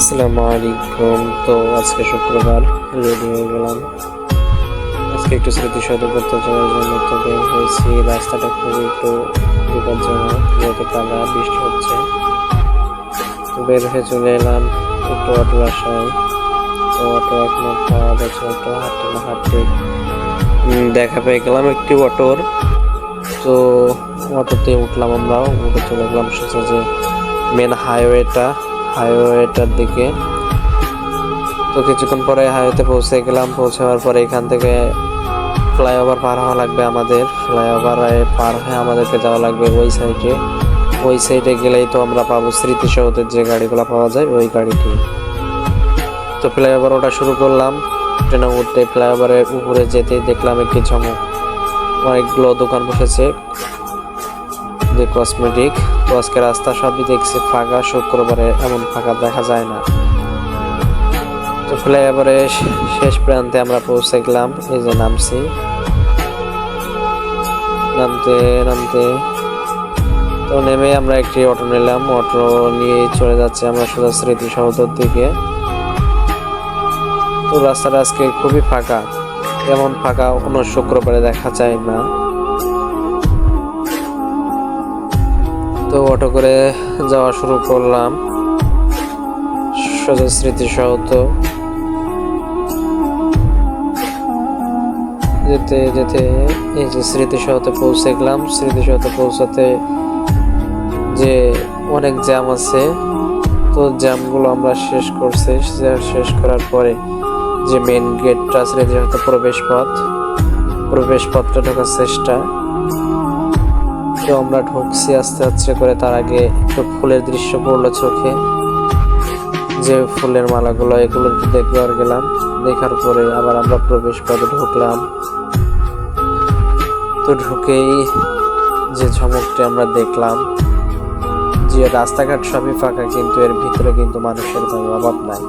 আসসালামু আলাইকুম। তো আজকে শুক্রবার, রেডি হয়ে গেলাম আজকে একটু স্মৃতিসৌধ করতে যাওয়ার জন্য। তো বের হয়েছি, রাস্তাটা খুবই একটু বিপজ্জনক যেহেতু কাদা বৃষ্টি হচ্ছে। তো বের হয়ে চলে এলাম একটু অটোর আশায়। তো অটো এখনো পাওয়া যাচ্ছে, একটু হাঁটতে না হাঁটতে দেখা পেয়ে গেলাম একটি অটোর। তো অটোতে উঠলাম, আমরাও উঠে চলে গেলাম সোজা যে মেন হাইওয়েটার দিকে। তো কিছুক্ষণ পরে হাইওয়েতে পৌঁছে গেলাম। পৌঁছাবার পরে এখান থেকে ফ্লাইওভার পার হওয়া লাগবে আমাদের। ফ্লাইওভারে পার হয়ে আমাদেরকে যাওয়া লাগবে ওই সাইডে গেলেই তো আমরা পাবো স্মৃতিসৌধের যে গাড়িগুলো পাওয়া যায় ওই গাড়িটি। তো ফ্লাইওভার ওটা শুরু করলাম। ট্রেনে উঠতে ফ্লাইওভারের উপরে যেতেই দেখলাম একটি চমক, অনেকগুলো দোকান বসেছে যে কসমেটিক। তো আজকে রাস্তা সবই দেখছি ফাঁকা, শুক্রবারে এমন ফাঁকা দেখা যায় না। তো ফ্লাইওভারে শেষ প্রান্তে আমরা পৌঁছে গেলাম। এই যে নামছি, নামতে তো নেমে আমরা একটি অটো নিলাম। অটো নিয়ে চলে যাচ্ছি আমরা সোজা স্মৃতিসৌধের দিকে। তো রাস্তাটা আজকে খুবই ফাঁকা, এমন ফাঁকা কোনো শুক্রবারে দেখা যায় না। তো অটো করে যাওয়া শুরু করলাম সোজা স্মৃতিসৌধ। যেতে যেতে এই যে স্মৃতিসৌধে পৌঁছে গেলাম। স্মৃতিসৌধে পৌঁছাতে যে অনেক জ্যাম আছে, তো জ্যামগুলো আমরা শেষ করছি। শেষ করার পরে যে মেন গেটটা স্মৃতিসৌধ প্রবেশ পথটা ঢোকার চেষ্টা, তো আমরা ঢুকছি আস্তে আস্তে করে। তার আগে একটু ফুলের দৃশ্য পড়লো চোখে, যে ফুলের মালাগুলো এগুলো একটু দেখবার গেলাম। দেখার পরে আবার আমরা প্রবেশ পথে ঢুকলাম। তো ঢুকেই যে ঝমকটি আমরা দেখলাম, যে রাস্তাঘাট সবই ফাঁকা কিন্তু এর ভিতরে কিন্তু মানুষের কোনো অভাব নাই।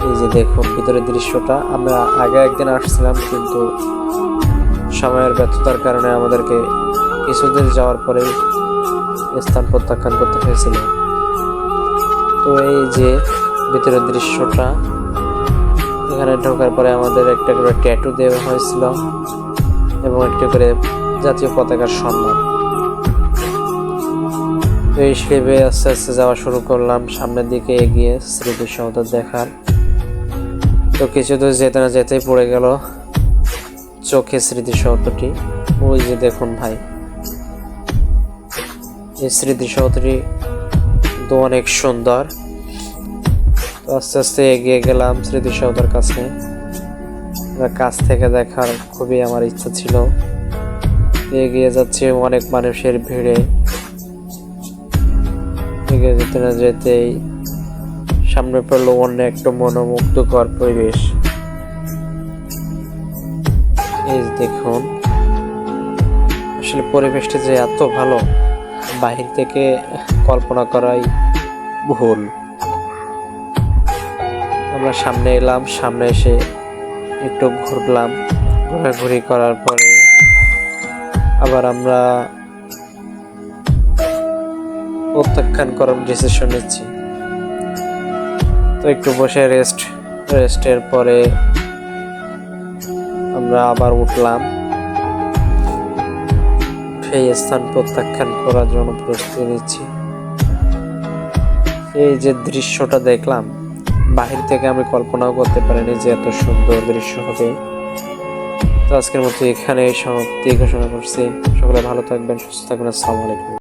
এই যে দেখুন ভিতরের দৃশ্যটা। আমরা আগে একদিন আসছিলাম কিন্তু সময়ের ব্যর্থতার কারণে আমাদেরকে কিছুদিন যাওয়ার পরে স্থান প্রত্যাখ্যান করতে হয়েছিল। তো এই যে ভিতরের দৃশ্যটা, এখানে ঢোকার পরে আমাদের একটা করে ট্যাটু দেওয়া হয়েছিল এবং একটি করে জাতীয় পতাকার সম্মান। তো এই হিসেবে আস্তে আস্তে যাওয়া শুরু করলাম সামনের দিকে এগিয়ে স্মৃতিসৌধ দেখার। তো কিছু দূর যেতে না যেতেই পড়ে গেল চোখে স্মৃতিসৌধটি। ওই যে দেখুন ভাই, এই স্মৃতিসৌধটি তো অনেক সুন্দর। তো আস্তে আস্তে এগিয়ে গেলাম স্মৃতিসৌধের কাছে। কাছ থেকে দেখার খুবই আমার ইচ্ছা ছিল। এগিয়ে যাচ্ছে অনেক মানুষের ভিড়ে। এগিয়ে যেতে না যেতেই সামনে পড়লো অন্য একটা মনোমুগ্ধকর পরিবেশ। এই দেখুন আসলে পরিবেশটা যে এত ভালো, বাহির থেকে কল্পনা করাই ভুল। আমরা সামনে এলাম, সামনে এসে একটু ঘুরলাম। ঘোরাঘুরি করার পরে আবার আমরা প্রত্যাখ্যান করার ডিসিশন নিচ্ছি। তো একটু বসে রেস্টের পরে আমরা আবার উঠলাম, সেই স্থান প্রত্যাখ্যান করার জন্য প্রস্তুতি নিচ্ছি। এই যে দৃশ্যটা দেখলাম, বাহির থেকে আমি কল্পনাও করতে পারিনি যে এত সুন্দর দৃশ্য হবে। তো আজকের মতো এখানে সমাপ্তি ঘোষণা করছি। সকলে ভালো থাকবেন, সুস্থ থাকবেন। আসসালামু আলাইকুম।